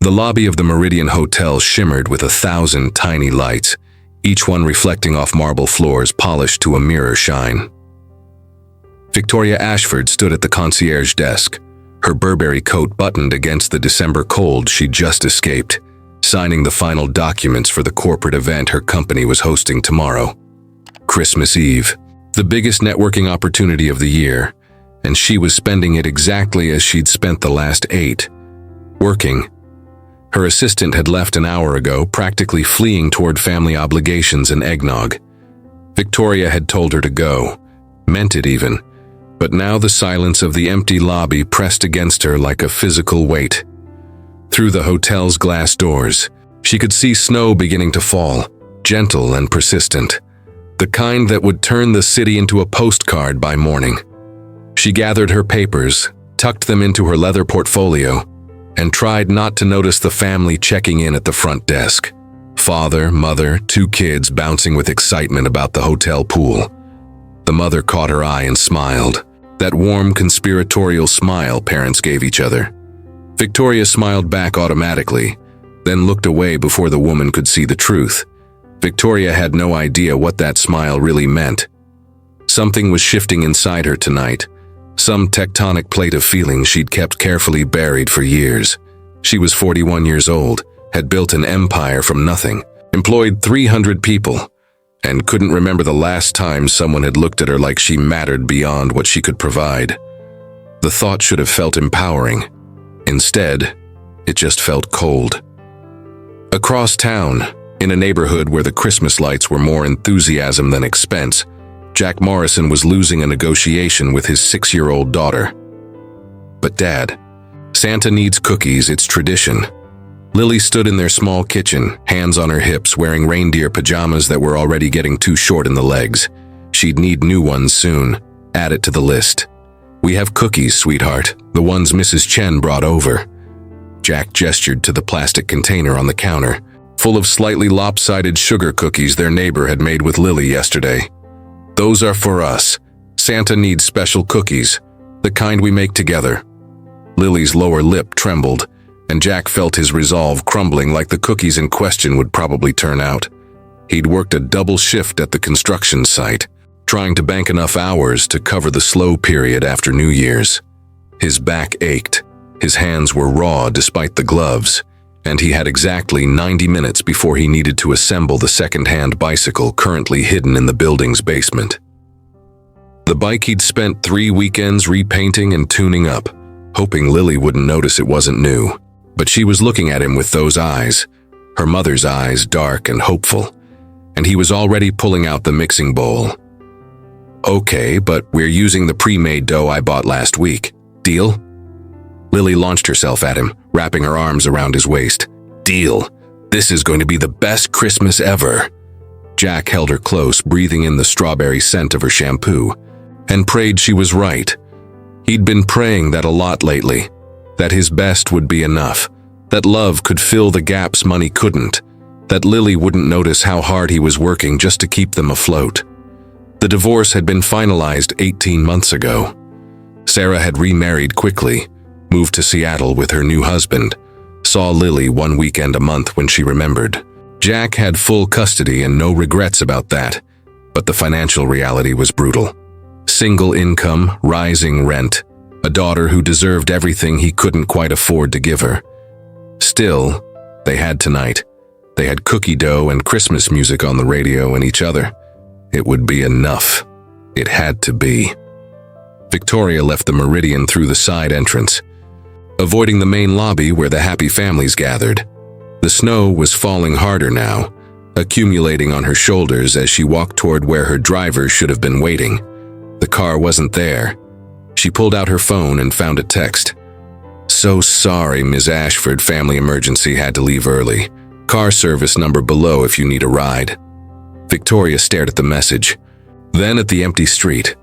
The lobby of the Meridian Hotel shimmered with 1,000 tiny lights, each one reflecting off marble floors polished to a mirror shine. Victoria Ashford stood at the concierge desk, her Burberry coat buttoned against the December cold she'd just escaped, signing the final documents for the corporate event her company was hosting tomorrow. Christmas Eve, the biggest networking opportunity of the year, and she was spending it exactly as she'd spent the last 8, working. Her assistant had left an hour ago, practically fleeing toward family obligations and eggnog. Victoria had told her to go, meant it even, but now the silence of the empty lobby pressed against her like a physical weight. Through the hotel's glass doors, she could see snow beginning to fall, gentle and persistent, the kind that would turn the city into a postcard by morning. She gathered her papers, tucked them into her leather portfolio, and tried not to notice the family checking in at the front desk. Father, mother, 2 kids bouncing with excitement about the hotel pool. The mother caught her eye and smiled, that warm conspiratorial smile parents gave each other. Victoria smiled back automatically, then looked away before the woman could see the truth. Victoria had no idea what that smile really meant. Something was shifting inside her tonight, some tectonic plate of feelings she'd kept carefully buried for years. She was 41 years old, had built an empire from nothing, employed 300 people, and couldn't remember the last time someone had looked at her like she mattered beyond what she could provide. The thought should have felt empowering. Instead, it just felt cold. Across town, in a neighborhood where the Christmas lights were more enthusiasm than expense, Jack Morrison was losing a negotiation with his 6-year-old daughter. But Dad, Santa needs cookies, it's tradition. Lily stood in their small kitchen, hands on her hips, wearing reindeer pajamas that were already getting too short in the legs. She'd need new ones soon. Add it to the list. We have cookies, sweetheart, the ones Mrs. Chen brought over. Jack gestured to the plastic container on the counter, full of slightly lopsided sugar cookies their neighbor had made with Lily yesterday. Those are for us. Santa needs special cookies, the kind we make together. Lily's lower lip trembled, and Jack felt his resolve crumbling like the cookies in question would probably turn out. He'd worked a double shift at the construction site, trying to bank enough hours to cover the slow period after New Year's. His back ached, his hands were raw despite the gloves, and he had exactly 90 minutes before he needed to assemble the second-hand bicycle currently hidden in the building's basement. The bike he'd spent 3 weekends repainting and tuning up, hoping Lily wouldn't notice it wasn't new. But she was looking at him with those eyes, her mother's eyes, dark and hopeful, and he was already pulling out the mixing bowl. Okay, but we're using the pre-made dough I bought last week. Deal? Lily launched herself at him, wrapping her arms around his waist. Deal. This is going to be the best Christmas ever. Jack held her close, breathing in the strawberry scent of her shampoo, and prayed she was right. He'd been praying that a lot lately, that his best would be enough, that love could fill the gaps money couldn't, that Lily wouldn't notice how hard he was working just to keep them afloat. The divorce had been finalized 18 months ago. Sarah had remarried quickly, moved to Seattle with her new husband, saw Lily 1 weekend a month when she remembered. Jack had full custody and no regrets about that, but the financial reality was brutal. Single income, rising rent, a daughter who deserved everything he couldn't quite afford to give her. Still, they had tonight. They had cookie dough and Christmas music on the radio and each other. It would be enough. It had to be. Victoria left the Meridian through the side entrance, avoiding the main lobby where the happy families gathered. The snow was falling harder now, accumulating on her shoulders as she walked toward where her driver should have been waiting. The car wasn't there. She pulled out her phone and found a text. So sorry, Ms. Ashford, family emergency, had to leave early. Car service number below if you need a ride. Victoria stared at the message, then at the empty street.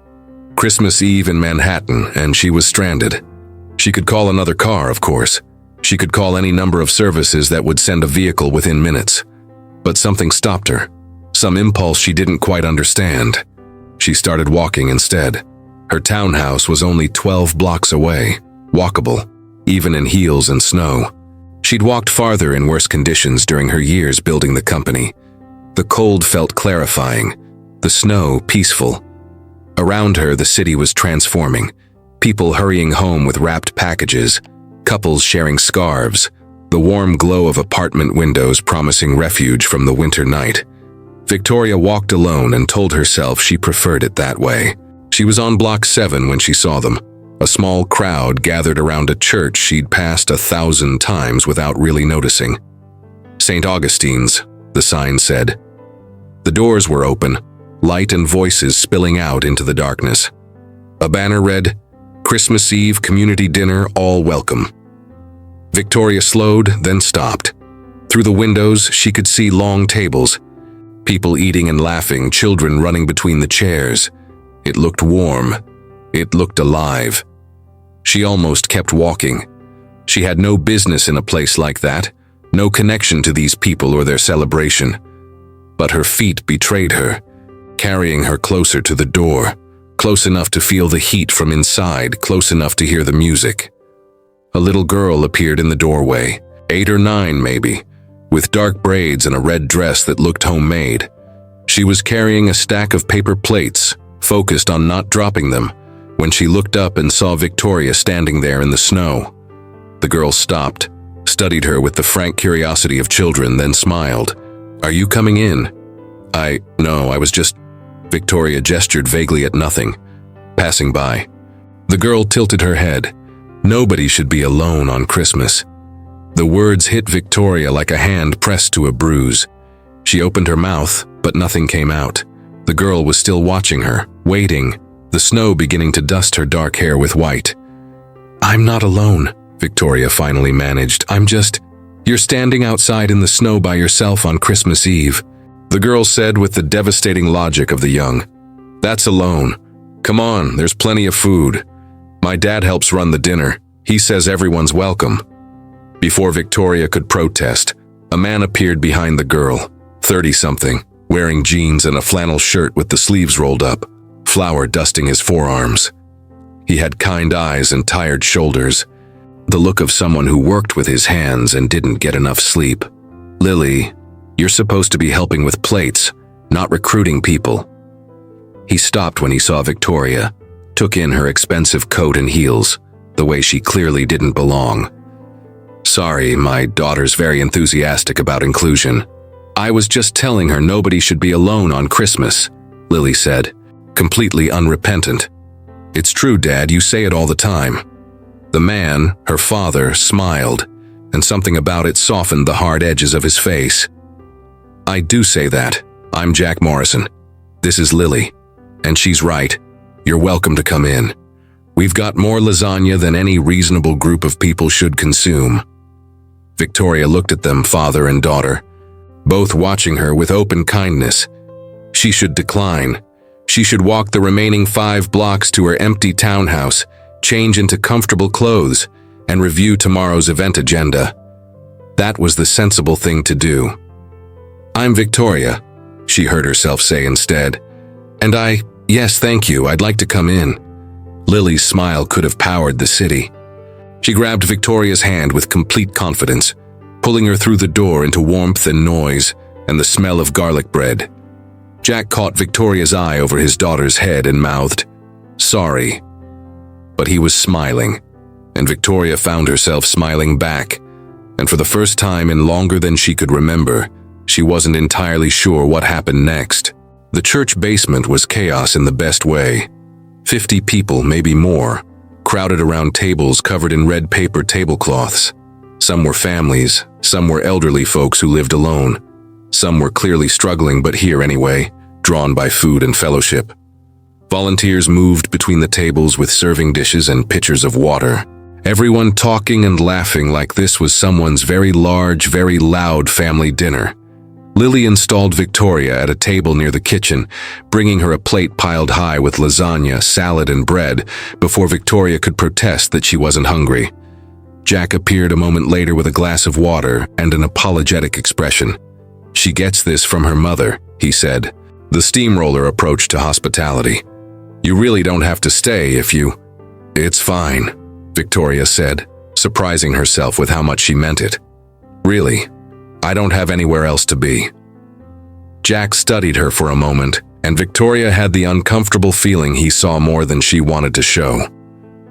Christmas Eve in Manhattan, and she was stranded. She could call another car, of course. She could call any number of services that would send a vehicle within minutes. But something stopped her, some impulse she didn't quite understand. She started walking instead. Her townhouse was only 12 blocks away, walkable, even in heels and snow. She'd walked farther in worse conditions during her years building the company. The cold felt clarifying, the snow peaceful. Around her, the city was transforming. People hurrying home with wrapped packages, couples sharing scarves, the warm glow of apartment windows promising refuge from the winter night. Victoria walked alone and told herself she preferred it that way. She was on Block 7 when she saw them, a small crowd gathered around a church she'd passed 1,000 times without really noticing. St. Augustine's, the sign said. The doors were open, light and voices spilling out into the darkness. A banner read, "Christmas Eve community dinner, all welcome." Victoria slowed, then stopped. Through the windows, she could see long tables, people eating and laughing, children running between the chairs. It looked warm. It looked alive. She almost kept walking. She had no business in a place like that, no connection to these people or their celebration. But her feet betrayed her, carrying her closer to the door, close enough to feel the heat from inside, close enough to hear the music. A little girl appeared in the doorway, 8 or 9 maybe, with dark braids and a red dress that looked homemade. She was carrying a stack of paper plates, focused on not dropping them, when she looked up and saw Victoria standing there in the snow. The girl stopped, studied her with the frank curiosity of children, then smiled. "Are you coming in?" No, I was just..." Victoria gestured vaguely at nothing, passing by. The girl tilted her head. Nobody should be alone on Christmas. The words hit Victoria like a hand pressed to a bruise. She opened her mouth, but nothing came out. The girl was still watching her, waiting, the snow beginning to dust her dark hair with white. "I'm not alone," Victoria finally managed. You're standing outside in the snow by yourself on Christmas Eve," the girl said with the devastating logic of the young. "That's alone. Come on, there's plenty of food. My dad helps run the dinner. He says everyone's welcome." Before Victoria could protest, a man appeared behind the girl, 30-something, wearing jeans and a flannel shirt with the sleeves rolled up, flour dusting his forearms. He had kind eyes and tired shoulders, the look of someone who worked with his hands and didn't get enough sleep. "Lily, you're supposed to be helping with plates, not recruiting people." He stopped when he saw Victoria, took in her expensive coat and heels, the way she clearly didn't belong. "Sorry, my daughter's very enthusiastic about inclusion. I was just telling her nobody should be alone on Christmas," Lily said, completely unrepentant. "It's true, Dad, you say it all the time." The man, her father, smiled, and something about it softened the hard edges of his face. "I do say that. I'm Jack Morrison. This is Lily. And she's right. You're welcome to come in. We've got more lasagna than any reasonable group of people should consume." Victoria looked at them, father and daughter, both watching her with open kindness. She should decline. She should walk the remaining 5 blocks to her empty townhouse, change into comfortable clothes, and review tomorrow's event agenda. That was the sensible thing to do. "I'm Victoria," she heard herself say instead. "And yes, thank you, I'd like to come in." Lily's smile could have powered the city. She grabbed Victoria's hand with complete confidence, pulling her through the door into warmth and noise and the smell of garlic bread. Jack caught Victoria's eye over his daughter's head and mouthed, "Sorry." But he was smiling, and Victoria found herself smiling back, and for the first time in longer than she could remember, she wasn't entirely sure what happened next. The church basement was chaos in the best way. 50 people, maybe more, crowded around tables covered in red paper tablecloths. Some were families, some were elderly folks who lived alone. Some were clearly struggling, but here anyway, drawn by food and fellowship. Volunteers moved between the tables with serving dishes and pitchers of water. Everyone talking and laughing like this was someone's very large, very loud family dinner. Lily installed Victoria at a table near the kitchen, bringing her a plate piled high with lasagna, salad, and bread before Victoria could protest that she wasn't hungry. Jack appeared a moment later with a glass of water and an apologetic expression. "She gets this from her mother," he said, the steamroller approach to hospitality. "You really don't have to stay if you..." "It's fine," Victoria said, surprising herself with how much she meant it. Really, I don't have anywhere else to be." Jack studied her for a moment, and Victoria had the uncomfortable feeling he saw more than she wanted to show.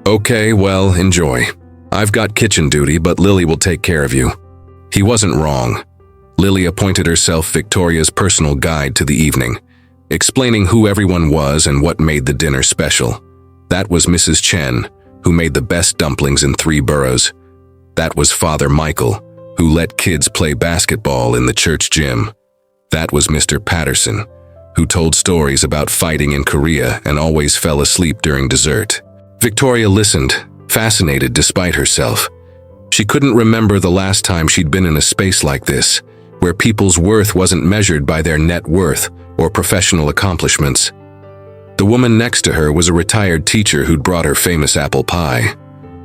"Okay, well, enjoy. I've got kitchen duty, but Lily will take care of you." He wasn't wrong. Lily appointed herself Victoria's personal guide to the evening, explaining who everyone was and what made the dinner special. That was Mrs. Chen, who made the best dumplings in 3 boroughs. That was Father Michael, who let kids play basketball in the church gym. That was Mr. Patterson, who told stories about fighting in Korea and always fell asleep during dessert. Victoria listened, fascinated despite herself. She couldn't remember the last time she'd been in a space like this, where people's worth wasn't measured by their net worth or professional accomplishments. The woman next to her was a retired teacher who'd brought her famous apple pie.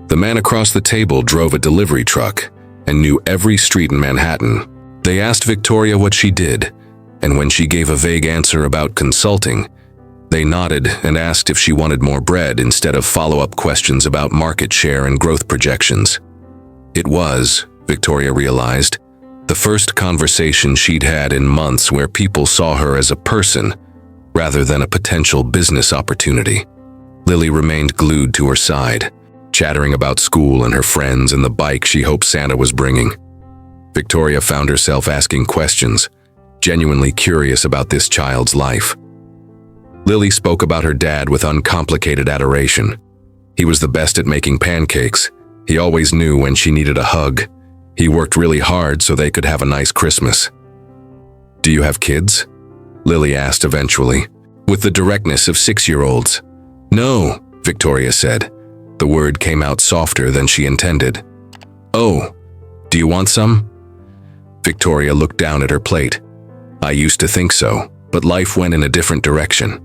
The man across the table drove a delivery truck and knew every street in Manhattan. They asked Victoria what she did, and when she gave a vague answer about consulting, they nodded and asked if she wanted more bread instead of follow-up questions about market share and growth projections. It was, Victoria realized, the first conversation she'd had in months where people saw her as a person rather than a potential business opportunity. Lily remained glued to her side, chattering about school and her friends and the bike she hoped Santa was bringing. Victoria found herself asking questions, genuinely curious about this child's life. Lily spoke about her dad with uncomplicated adoration. He was the best at making pancakes. He always knew when she needed a hug. He worked really hard so they could have a nice Christmas. "Do you have kids?" Lily asked eventually, with the directness of 6-year-olds. "No," Victoria said. The word came out softer than she intended. "Oh, do you want some?" Victoria looked down at her plate. "I used to think so, but life went in a different direction."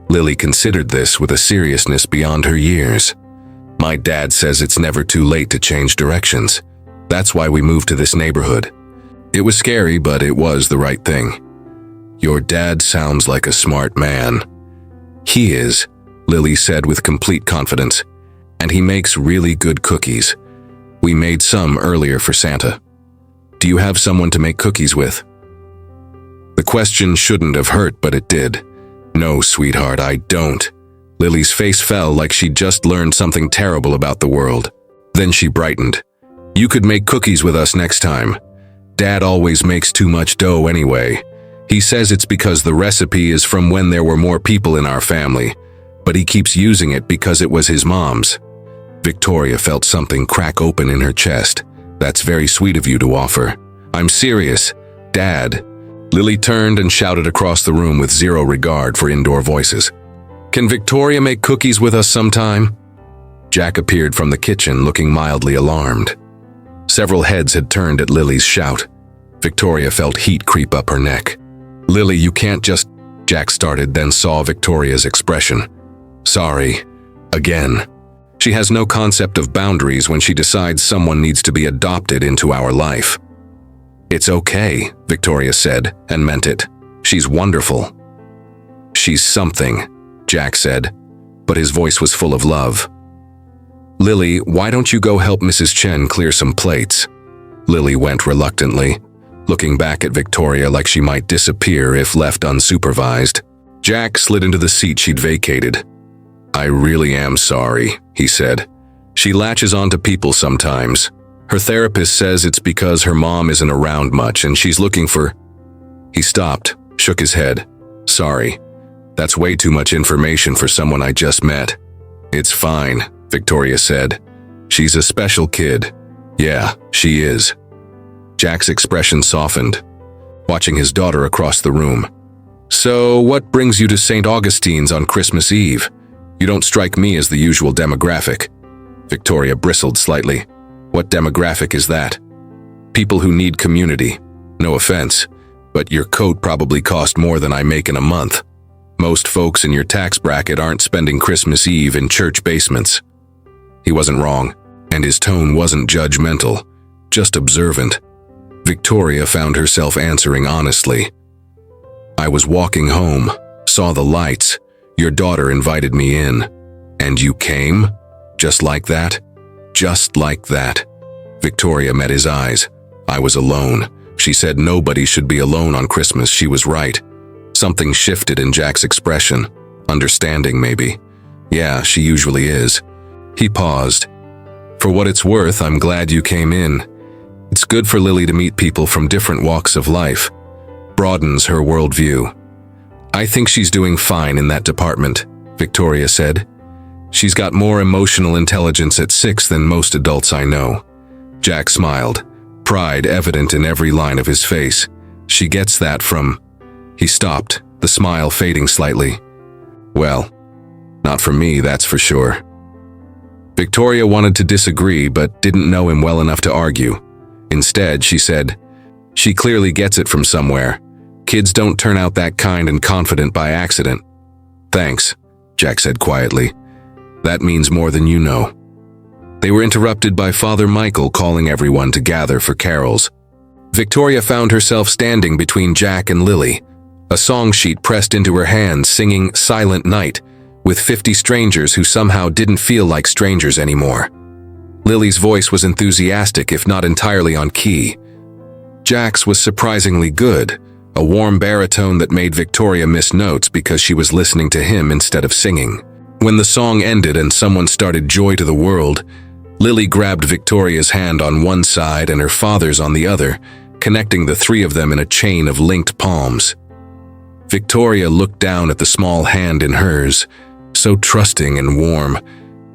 Lily considered this with a seriousness beyond her years. "My dad says it's never too late to change directions. That's why we moved to this neighborhood. It was scary, but it was the right thing." "Your dad sounds like a smart man." "He is," Lily said with complete confidence. "And he makes really good cookies. We made some earlier for Santa. Do you have someone to make cookies with?" The question shouldn't have hurt, but it did. "No, sweetheart, I don't." Lily's face fell like she'd just learned something terrible about the world. Then she brightened. "You could make cookies with us next time. Dad always makes too much dough anyway. He says it's because the recipe is from when there were more people in our family, but he keeps using it because it was his mom's." Victoria felt something crack open in her chest. "That's very sweet of you to offer." "I'm serious. Dad." Lily turned and shouted across the room with zero regard for indoor voices. "Can Victoria make cookies with us sometime?" Jack appeared from the kitchen looking mildly alarmed. Several heads had turned at Lily's shout. Victoria felt heat creep up her neck. "Lily, you can't just—" Jack started, then saw Victoria's expression. "Sorry. Again. She has no concept of boundaries when she decides someone needs to be adopted into our life." "It's okay," Victoria said, and meant it. "She's wonderful." "She's something," Jack said, but his voice was full of love. "Lily, why don't you go help Mrs. Chen clear some plates?" Lily went reluctantly, looking back at Victoria like she might disappear if left unsupervised. Jack slid into the seat she'd vacated. "I really am sorry," he said. "She latches onto people sometimes. Her therapist says it's because her mom isn't around much and she's looking for—" He stopped, shook his head. "Sorry. That's way too much information for someone I just met." "It's fine," Victoria said. "She's a special kid." "Yeah, she is." Jack's expression softened, watching his daughter across the room. "So, what brings you to St. Augustine's on Christmas Eve? You don't strike me as the usual demographic." Victoria bristled slightly. "What demographic is that?" "People who need community. No offense, but your coat probably cost more than I make in a month. Most folks in your tax bracket aren't spending Christmas Eve in church basements." He wasn't wrong, and his tone wasn't judgmental, just observant. Victoria found herself answering honestly. "I was walking home, saw the lights. Your daughter invited me in. And you came? Just like that?" "Just like that." Victoria met his eyes. I was alone. She said nobody should be alone on Christmas. She was right. Something shifted in Jack's expression. Understanding, maybe. Yeah, she usually is. He paused. For what it's worth, I'm glad you came in. It's good for Lily to meet people from different walks of life. Broadens her worldview. I think she's doing fine in that department, Victoria said. She's got more emotional intelligence at 6 than most adults I know. Jack smiled, pride evident in every line of his face. She gets that from... He stopped, the smile fading slightly. Well, not for me, that's for sure. Victoria wanted to disagree, but didn't know him well enough to argue. Instead, she said, she clearly gets it from somewhere. Kids don't turn out that kind and confident by accident. Thanks, Jack said quietly. That means more than you know. They were interrupted by Father Michael calling everyone to gather for carols. Victoria found herself standing between Jack and Lily, a song sheet pressed into her hand singing Silent Night, with 50 strangers who somehow didn't feel like strangers anymore. Lily's voice was enthusiastic, if not entirely on key. Jack's was surprisingly good, a warm baritone that made Victoria miss notes because she was listening to him instead of singing. When the song ended and someone started Joy to the World, Lily grabbed Victoria's hand on one side and her father's on the other, connecting the three of them in a chain of linked palms. Victoria looked down at the small hand in hers, so trusting and warm,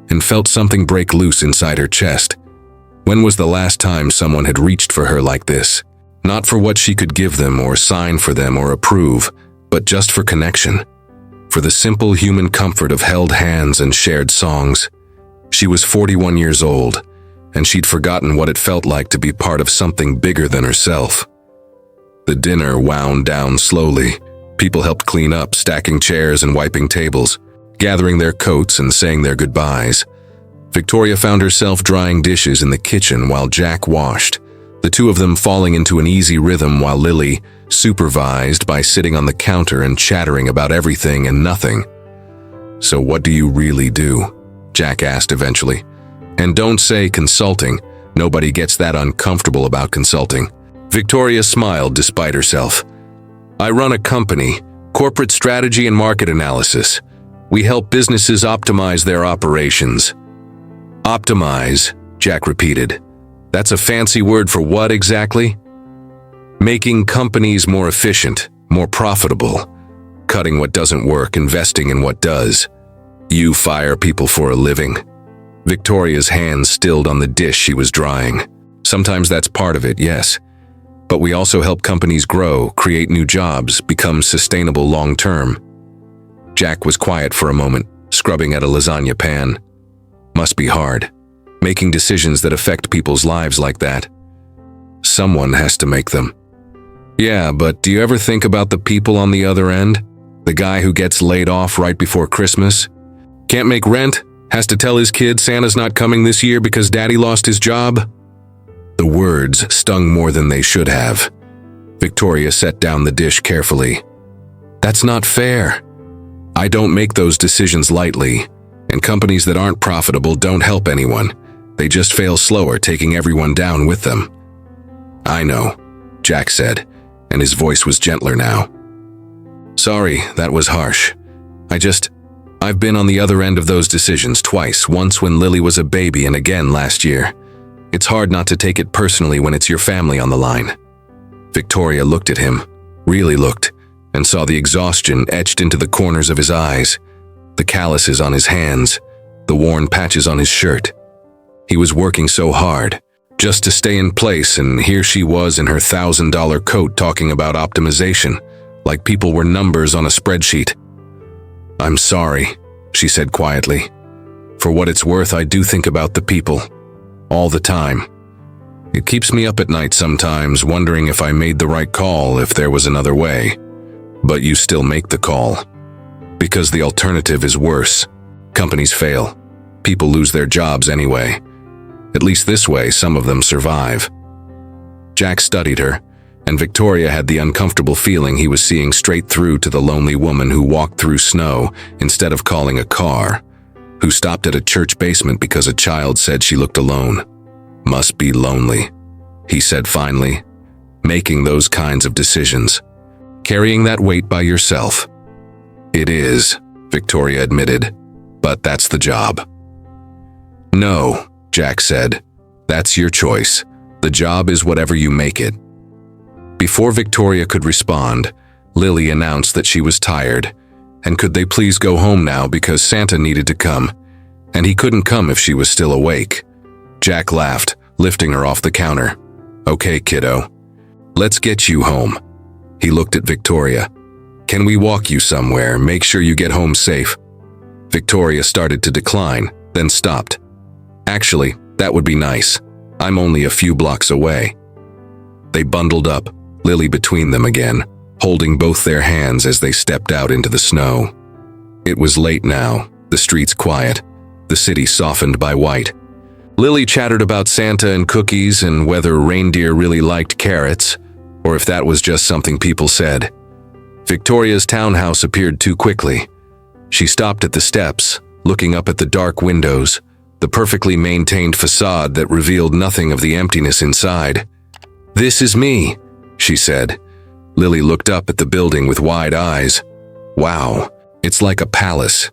and felt something break loose inside her chest. When was the last time someone had reached for her like this? Not for what she could give them or sign for them or approve, but just for connection. For the simple human comfort of held hands and shared songs. She was 41 years old, and she'd forgotten what it felt like to be part of something bigger than herself. The dinner wound down slowly. People helped clean up, stacking chairs and wiping tables, gathering their coats and saying their goodbyes. Victoria found herself drying dishes in the kitchen while Jack washed, the two of them falling into an easy rhythm while Lily supervised by sitting on the counter and chattering about everything and nothing. So what do you really do? Jack asked eventually. And don't say consulting. Nobody gets that uncomfortable about consulting. Victoria smiled despite herself. I run a company, corporate strategy and market analysis. We help businesses optimize their operations. Optimize, Jack repeated. That's a fancy word for what exactly? Making companies more efficient, more profitable, cutting what doesn't work, investing in what does. You fire people for a living. Victoria's hands stilled on the dish she was drying. Sometimes that's part of it, yes. But we also help companies grow, create new jobs, become sustainable long-term. Jack was quiet for a moment, scrubbing at a lasagna pan. Must be hard, making decisions that affect people's lives like that. Someone has to make them. Yeah, but do you ever think about the people on the other end? The guy who gets laid off right before Christmas? Can't make rent? Has to tell his kid Santa's not coming this year because Daddy lost his job? The words stung more than they should have. Victoria set down the dish carefully. That's not fair. I don't make those decisions lightly, and companies that aren't profitable don't help anyone. They just fail slower, taking everyone down with them. I know, Jack said, and his voice was gentler now. Sorry, that was harsh. I've been on the other end of those decisions twice, once when Lily was a baby and again last year. It's hard not to take it personally when it's your family on the line. Victoria looked at him, really looked, and saw the exhaustion etched into the corners of his eyes, the calluses on his hands, the worn patches on his shirt. He was working so hard, just to stay in place, and here she was in her $1,000 coat talking about optimization, like people were numbers on a spreadsheet. I'm sorry, she said quietly. For what it's worth, I do think about the people. All the time. It keeps me up at night sometimes, wondering if I made the right call, if there was another way. But you still make the call. Because the alternative is worse. Companies fail. People lose their jobs anyway. At least this way, some of them survive. Jack studied her, and Victoria had the uncomfortable feeling he was seeing straight through to the lonely woman who walked through snow instead of calling a car, who stopped at a church basement because a child said she looked alone. Must be lonely. he said finally. Making those kinds of decisions. Carrying that weight by yourself. It is, Victoria admitted, but that's the job. No, Jack said. That's your choice. The job is whatever you make it. Before Victoria could respond, Lily announced that she was tired, and could they please go home now because Santa needed to come, and he couldn't come if she was still awake. Jack laughed, lifting her off the counter. Okay, kiddo. Let's get you home. He looked at Victoria. Can we walk you somewhere? Make sure you get home safe. Victoria started to decline, then stopped. Actually, that would be nice. I'm only a few blocks away. They bundled up, Lily between them again, holding both their hands as they stepped out into the snow. It was late now, the streets quiet, the city softened by white. Lily chattered about Santa and cookies and whether reindeer really liked carrots, or if that was just something people said. Victoria's townhouse appeared too quickly. She stopped at the steps, looking up at the dark windows, the perfectly maintained facade that revealed nothing of the emptiness inside. This is me, she said. Lily looked up at the building with wide eyes. Wow, it's like a palace.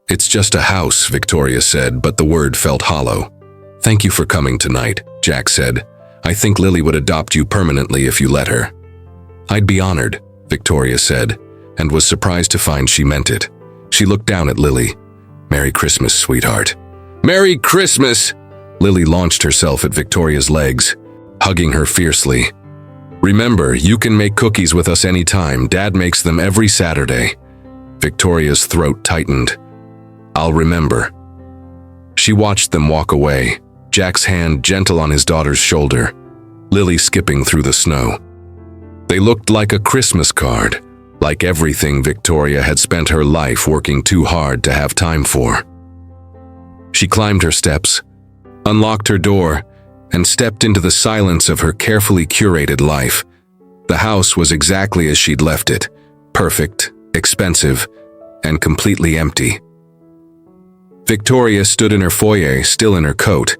It's just a house, Victoria said, but the word felt hollow. Thank you for coming tonight, Jack said. I think Lily would adopt you permanently if you let her. I'd be honored, Victoria said, and was surprised to find she meant it. She looked down at Lily. Merry Christmas, sweetheart. Merry Christmas! Lily launched herself at Victoria's legs, hugging her fiercely. Remember, you can make cookies with us anytime. Dad makes them every Saturday. Victoria's throat tightened. I'll remember. She watched them walk away, Jack's hand gentle on his daughter's shoulder, Lily skipping through the snow. They looked like a Christmas card, like everything Victoria had spent her life working too hard to have time for. She climbed her steps, unlocked her door, and stepped into the silence of her carefully curated life. The house was exactly as she'd left it, perfect, expensive, and completely empty. Victoria stood in her foyer, still in her coat,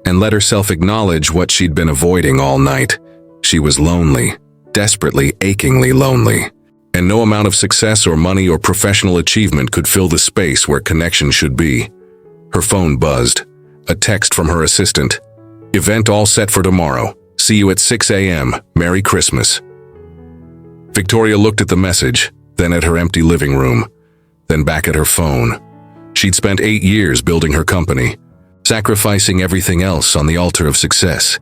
and let herself acknowledge what she'd been avoiding all night. She was lonely, desperately, achingly lonely, and no amount of success or money or professional achievement could fill the space where connection should be. Her phone buzzed. A text from her assistant. Event all set for tomorrow. See you at 6 a.m. Merry Christmas. Victoria looked at the message, then at her empty living room, then back at her phone. She'd spent 8 years building her company, sacrificing everything else on the altar of success.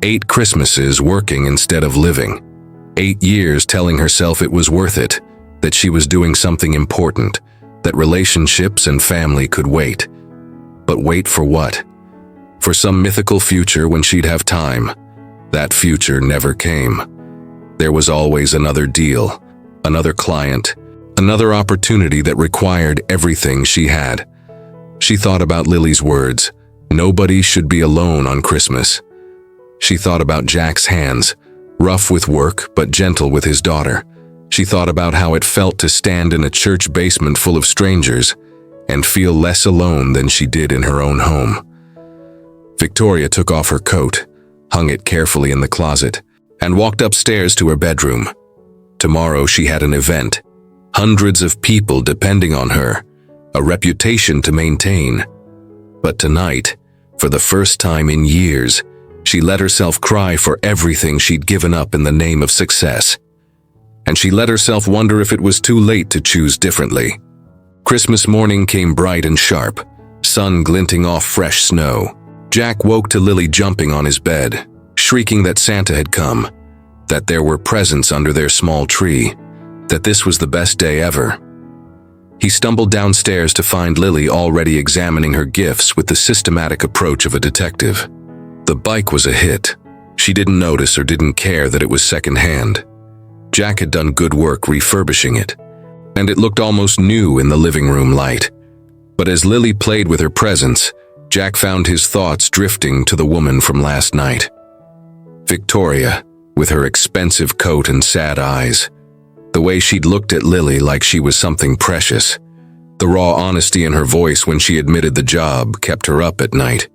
8 Christmases working instead of living. 8 years telling herself it was worth it, that she was doing something important, that relationships and family could wait. But wait for what? For some mythical future when she'd have time. That future never came. There was always another deal, another client, another opportunity that required everything she had. She thought about Lily's words, nobody should be alone on Christmas. She thought about Jack's hands, rough with work but gentle with his daughter. She thought about how it felt to stand in a church basement full of strangers and feel less alone than she did in her own home. Victoria took off her coat, hung it carefully in the closet, and walked upstairs to her bedroom. Tomorrow she had an event, hundreds of people depending on her, a reputation to maintain. But tonight, for the first time in years, she let herself cry for everything she'd given up in the name of success. And she let herself wonder if it was too late to choose differently. Christmas morning came bright and sharp, sun glinting off fresh snow. Jack woke to Lily jumping on his bed, shrieking that Santa had come, that there were presents under their small tree, that this was the best day ever. He stumbled downstairs to find Lily already examining her gifts with the systematic approach of a detective. The bike was a hit. She didn't notice or didn't care that it was secondhand. Jack had done good work refurbishing it, and it looked almost new in the living room light. But as Lily played with her presents, Jack found his thoughts drifting to the woman from last night. Victoria, with her expensive coat and sad eyes. The way she'd looked at Lily like she was something precious. The raw honesty in her voice when she admitted the job kept her up at night.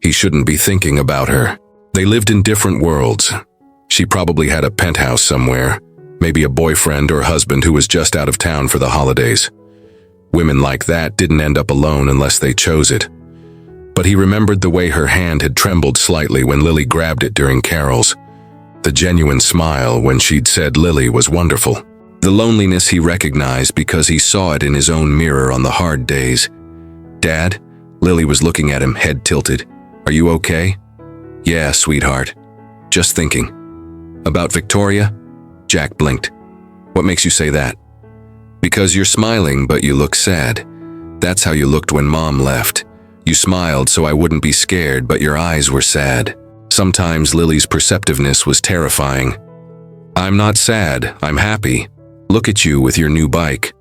He shouldn't be thinking about her. They lived in different worlds. She probably had a penthouse somewhere, maybe a boyfriend or husband who was just out of town for the holidays. Women like that didn't end up alone unless they chose it. But he remembered the way her hand had trembled slightly when Lily grabbed it during carols. The genuine smile when she'd said Lily was wonderful. The loneliness he recognized because he saw it in his own mirror on the hard days. "Dad?" Lily was looking at him, head tilted. "Are you okay?" "Yeah, sweetheart. Just thinking." "About Victoria?" Jack blinked. "What makes you say that?" "Because you're smiling, but you look sad. That's how you looked when Mom left. You smiled so I wouldn't be scared, but your eyes were sad." Sometimes Lily's perceptiveness was terrifying. "I'm not sad, I'm happy. Look at you with your new bike."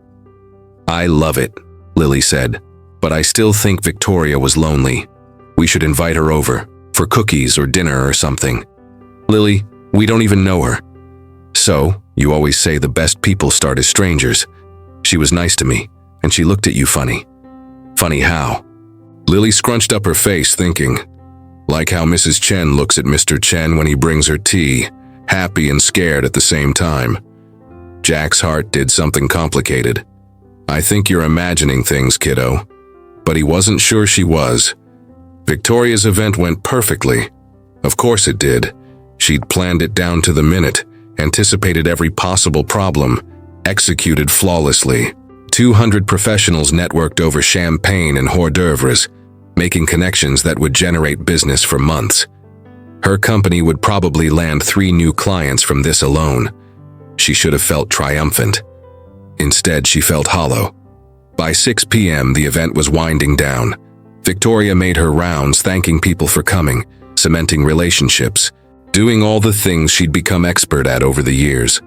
"I love it," Lily said, "but I still think Victoria was lonely. We should invite her over, for cookies or dinner or something." "Lily, we don't even know her." "So, you always say the best people start as strangers. She was nice to me, and she looked at you funny." "Funny how?" Lily scrunched up her face, thinking, like how Mrs. Chen looks at Mr. Chen when he brings her tea, happy and scared at the same time. Jack's heart did something complicated. "I think you're imagining things, kiddo." But he wasn't sure she was. Victoria's event went perfectly. Of course it did. She'd planned it down to the minute, anticipated every possible problem, executed flawlessly. 200 professionals networked over champagne and hors d'oeuvres, making connections that would generate business for months. Her company would probably land 3 new clients from this alone. She should have felt triumphant. Instead, she felt hollow. By 6 p.m., the event was winding down. Victoria made her rounds, thanking people for coming, cementing relationships, doing all the things she'd become expert at over the years.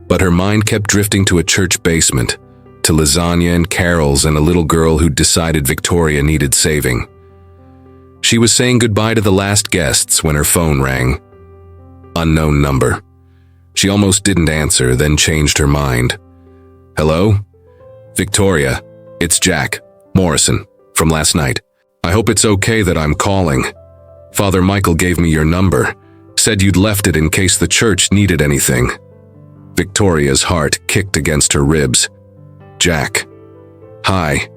But her mind kept drifting to a church basement, to lasagna and carols and a little girl who'd decided Victoria needed saving. She was saying goodbye to the last guests when her phone rang. Unknown number. She almost didn't answer, then changed her mind. "Hello? Victoria, it's Jack Morrison from last night. I hope it's okay that I'm calling. Father Michael gave me your number, said you'd left it in case the church needed anything." Victoria's heart kicked against her ribs. "Jack. Hi.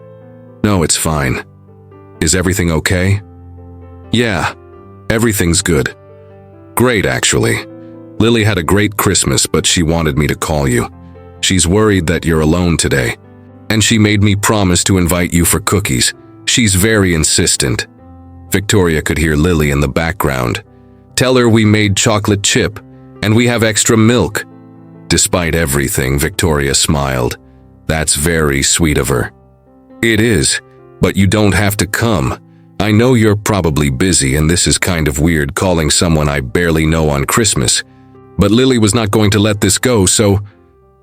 No, it's fine. Is everything okay?" "Yeah, everything's good. Great, actually. Lily had a great Christmas, but she wanted me to call you. She's worried that you're alone today, and she made me promise to invite you for cookies. She's very insistent." Victoria could hear Lily in the background. "Tell her we made chocolate chip, and we have extra milk." Despite everything, Victoria smiled. "That's very sweet of her." "It is, but you don't have to come. I know you're probably busy, and this is kind of weird calling someone I barely know on Christmas. But Lily was not going to let this go, so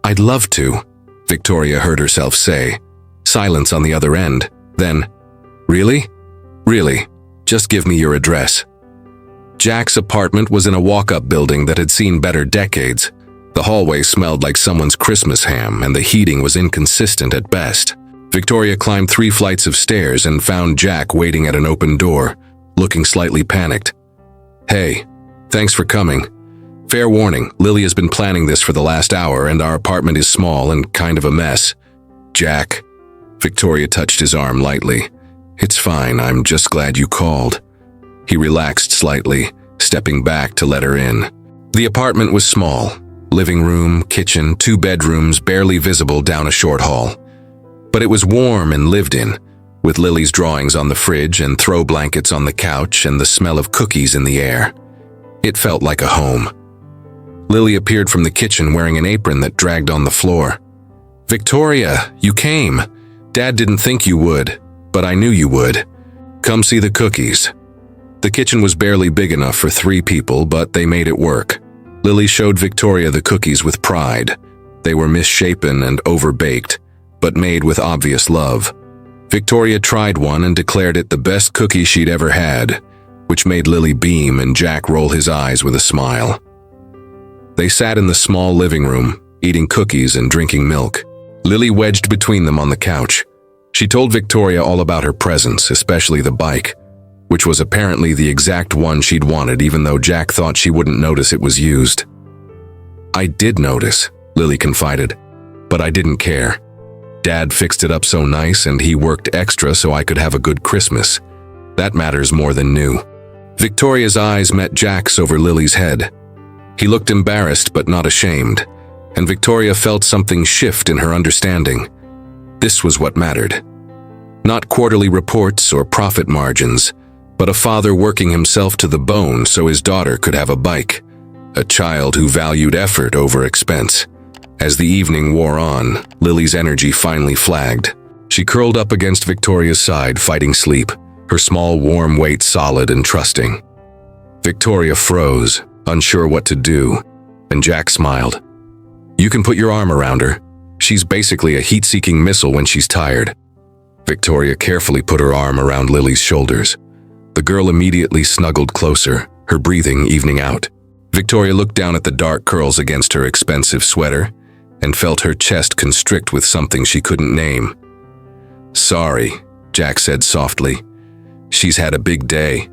I'd love to," Victoria heard herself say. Silence on the other end. Then, "Really? Really? Just give me your address." Jack's apartment was in a walk-up building that had seen better decades. The hallway smelled like someone's Christmas ham, and the heating was inconsistent at best. Victoria climbed 3 flights of stairs and found Jack waiting at an open door, looking slightly panicked. "Hey, thanks for coming. Fair warning, Lily has been planning this for the last hour, and our apartment is small and kind of a mess." "Jack," Victoria touched his arm lightly. "It's fine, I'm just glad you called." He relaxed slightly, stepping back to let her in. The apartment was small. Living room, kitchen, 2 bedrooms barely visible down a short hall. But it was warm and lived in, with Lily's drawings on the fridge and throw blankets on the couch and the smell of cookies in the air. It felt like a home. Lily appeared from the kitchen wearing an apron that dragged on the floor. "Victoria, you came. Dad didn't think you would, but I knew you would. Come see the cookies." The kitchen was barely big enough for 3 people, but they made it work. Lily showed Victoria the cookies with pride. They were misshapen and overbaked, but made with obvious love. Victoria tried one and declared it the best cookie she'd ever had, which made Lily beam and Jack roll his eyes with a smile. They sat in the small living room, eating cookies and drinking milk. Lily wedged between them on the couch. She told Victoria all about her presents, especially the bike. which was apparently the exact one she'd wanted even though Jack thought she wouldn't notice it was used. "I did notice," Lily confided, "but I didn't care. Dad fixed it up so nice and he worked extra so I could have a good Christmas. That matters more than new." Victoria's eyes met Jack's over Lily's head. He looked embarrassed but not ashamed, and Victoria felt something shift in her understanding. This was what mattered. Not quarterly reports or profit margins, but a father working himself to the bone so his daughter could have a bike. A child who valued effort over expense. As the evening wore on, Lily's energy finally flagged. She curled up against Victoria's side, fighting sleep, her small warm weight solid and trusting. Victoria froze, unsure what to do, and Jack smiled. "You can put your arm around her. She's basically a heat-seeking missile when she's tired." Victoria carefully put her arm around Lily's shoulders. The girl immediately snuggled closer, her breathing evening out. Victoria looked down at the dark curls against her expensive sweater and felt her chest constrict with something she couldn't name. "Sorry," Jack said softly. "She's had a big day."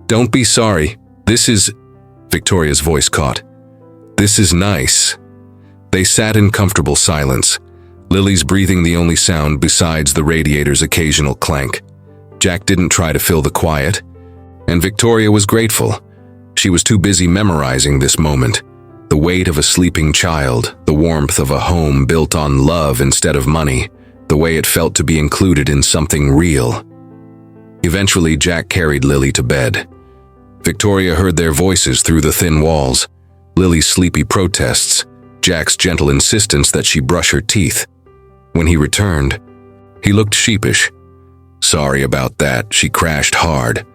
"Don't be sorry. This is—" Victoria's voice caught. "This is nice." They sat in comfortable silence, Lily's breathing the only sound besides the radiator's occasional clank. Jack didn't try to fill the quiet, and Victoria was grateful. She was too busy memorizing this moment. The weight of a sleeping child, the warmth of a home built on love instead of money, the way it felt to be included in something real. Eventually, Jack carried Lily to bed. Victoria heard their voices through the thin walls, Lily's sleepy protests, Jack's gentle insistence that she brush her teeth. When he returned, he looked sheepish. "Sorry about that," she crashed hard.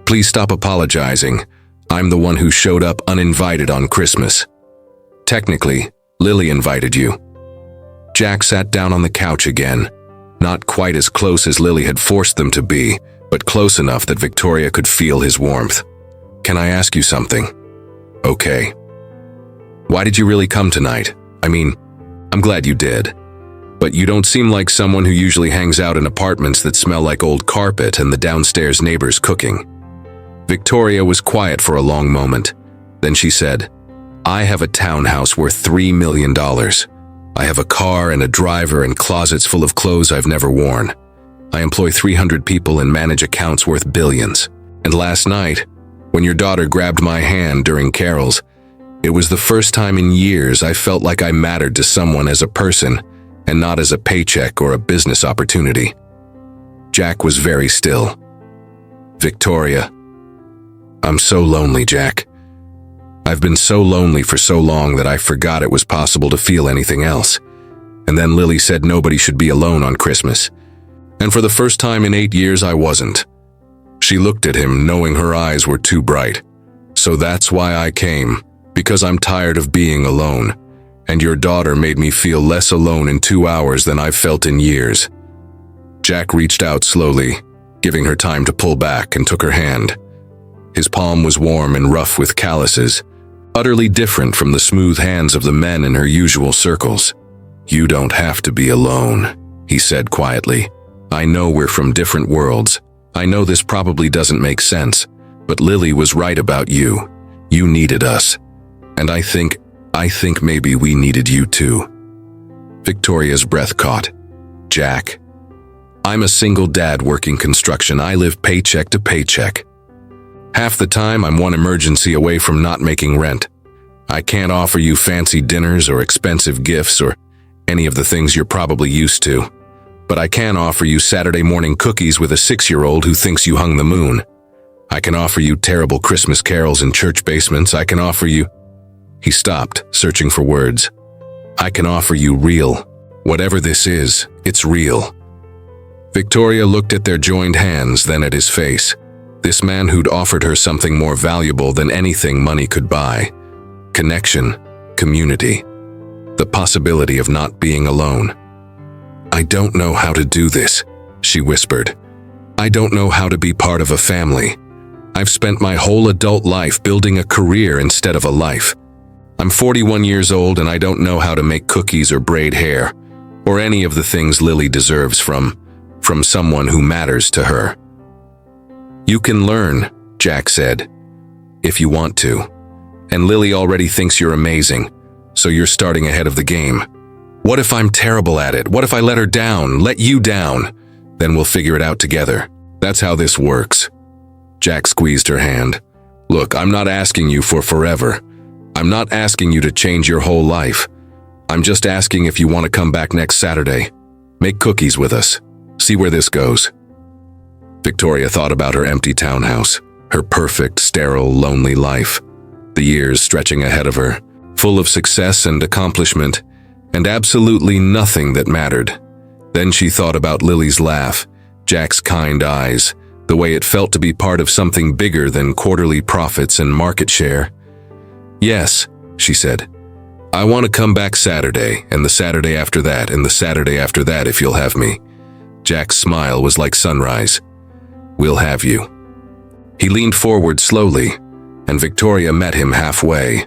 "Please stop apologizing. I'm the one who showed up uninvited on Christmas. Technically, Lily invited you." Jack sat down on the couch again, not quite as close as Lily had forced them to be, but close enough that Victoria could feel his warmth. "Can I ask you something?" "Okay." "Why did you really come tonight? I mean, I'm glad you did. But you don't seem like someone who usually hangs out in apartments that smell like old carpet and the downstairs neighbors cooking." Victoria was quiet for a long moment. Then she said, "I have a townhouse worth $3 million. I have a car and a driver and closets full of clothes I've never worn. I employ 300 people and manage accounts worth billions. And last night, when your daughter grabbed my hand during carols, it was the first time in years I felt like I mattered to someone as a person and not as a paycheck or a business opportunity." Jack was very still. "Victoria, I'm so lonely, Jack. I've been so lonely for so long that I forgot it was possible to feel anything else. And then Lily said nobody should be alone on Christmas. And for the first time in 8 years, I wasn't." She looked at him, knowing her eyes were too bright. "So that's why I came, because I'm tired of being alone. And your daughter made me feel less alone in 2 hours than I've felt in years." Jack reached out slowly, giving her time to pull back, and took her hand. His palm was warm and rough with calluses, utterly different from the smooth hands of the men in her usual circles. "You don't have to be alone," he said quietly. "I know we're from different worlds. I know this probably doesn't make sense, but Lily was right about you. You needed us. And I think maybe we needed you too." Victoria's breath caught. "Jack, I'm a single dad working construction. I live paycheck to paycheck. Half the time, I'm one emergency away from not making rent. I can't offer you fancy dinners or expensive gifts or any of the things you're probably used to. But I can offer you Saturday morning cookies with a 6-year-old who thinks you hung the moon. I can offer you terrible Christmas carols in church basements. I can offer you—" He stopped, searching for words. "I can offer you real. Whatever this is, it's real." Victoria looked at their joined hands, then at his face. This man who'd offered her something more valuable than anything money could buy. Connection, community, the possibility of not being alone. "I don't know how to do this," she whispered. "I don't know how to be part of a family. I've spent my whole adult life building a career instead of a life. I'm 41 years old and I don't know how to make cookies or braid hair, or any of the things Lily deserves from someone who matters to her." "You can learn," Jack said, "if you want to. And Lily already thinks you're amazing, so you're starting ahead of the game. What if I'm terrible at it? What if I let her down, let you down? Then we'll figure it out together. That's how this works." Jack squeezed her hand. "Look, I'm not asking you for forever. I'm not asking you to change your whole life. I'm just asking if you want to come back next Saturday. Make cookies with us. See where this goes." Victoria thought about her empty townhouse, her perfect, sterile, lonely life, the years stretching ahead of her, full of success and accomplishment, and absolutely nothing that mattered. Then she thought about Lily's laugh, Jack's kind eyes, the way it felt to be part of something bigger than quarterly profits and market share. "Yes," she said. "I want to come back Saturday, and the Saturday after that, and the Saturday after that if you'll have me." Jack's smile was like sunrise. "We'll have you." He leaned forward slowly, and Victoria met him halfway.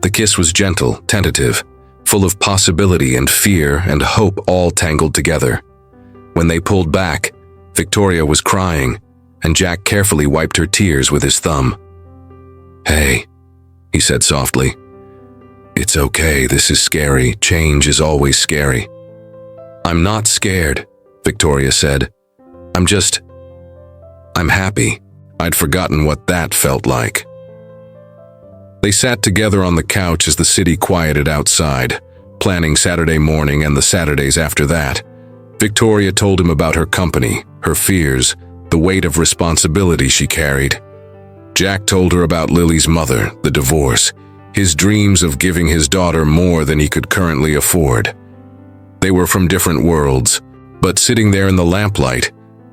The kiss was gentle, tentative, full of possibility and fear and hope all tangled together. When they pulled back, Victoria was crying, and Jack carefully wiped her tears with his thumb. "Hey," he said softly. "It's okay, this is scary. Change is always scary." "I'm not scared," Victoria said. I'm happy." I'd forgotten what that felt like. They sat together on the couch as the city quieted outside, planning Saturday morning and the Saturdays after that. Victoria told him about her company, her fears, the weight of responsibility she carried. Jack told her about Lily's mother, the divorce, his dreams of giving his daughter more than he could currently afford. They were from different worlds, but sitting there in the lamplight,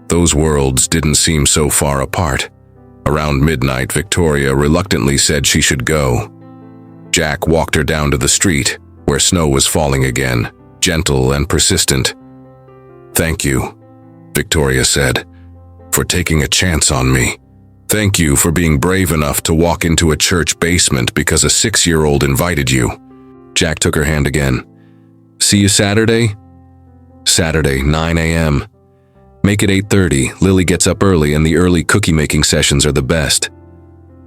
those worlds didn't seem so far apart. Around midnight, Victoria reluctantly said she should go. Jack walked her down to the street, where snow was falling again, gentle and persistent. "Thank you," Victoria said, "for taking a chance on me. Thank you for being brave enough to walk into a church basement because a 6-year-old invited you." Jack took her hand again. "See you Saturday?" "Saturday, 9 a.m. Make it 8:30. Lily gets up early and the early cookie-making sessions are the best."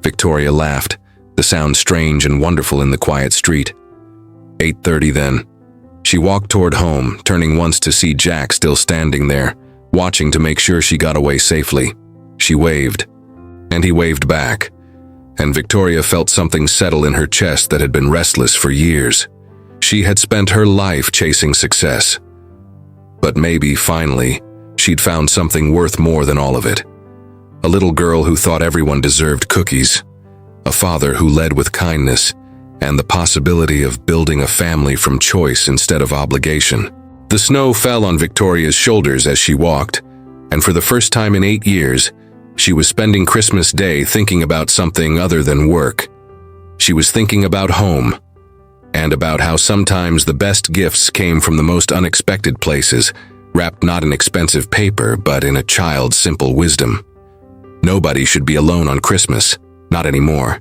Victoria laughed, the sound strange and wonderful in the quiet street. 8:30 then. She walked toward home, turning once to see Jack still standing there, watching to make sure she got away safely. She waved, and he waved back, and Victoria felt something settle in her chest that had been restless for years. She had spent her life chasing success. But maybe, finally, she'd found something worth more than all of it. A little girl who thought everyone deserved cookies, a father who led with kindness, and the possibility of building a family from choice instead of obligation. The snow fell on Victoria's shoulders as she walked, and for the first time in 8 years, she was spending Christmas Day thinking about something other than work. She was thinking about home, and about how sometimes the best gifts came from the most unexpected places, wrapped not in expensive paper, but in a child's simple wisdom. Nobody should be alone on Christmas, not anymore.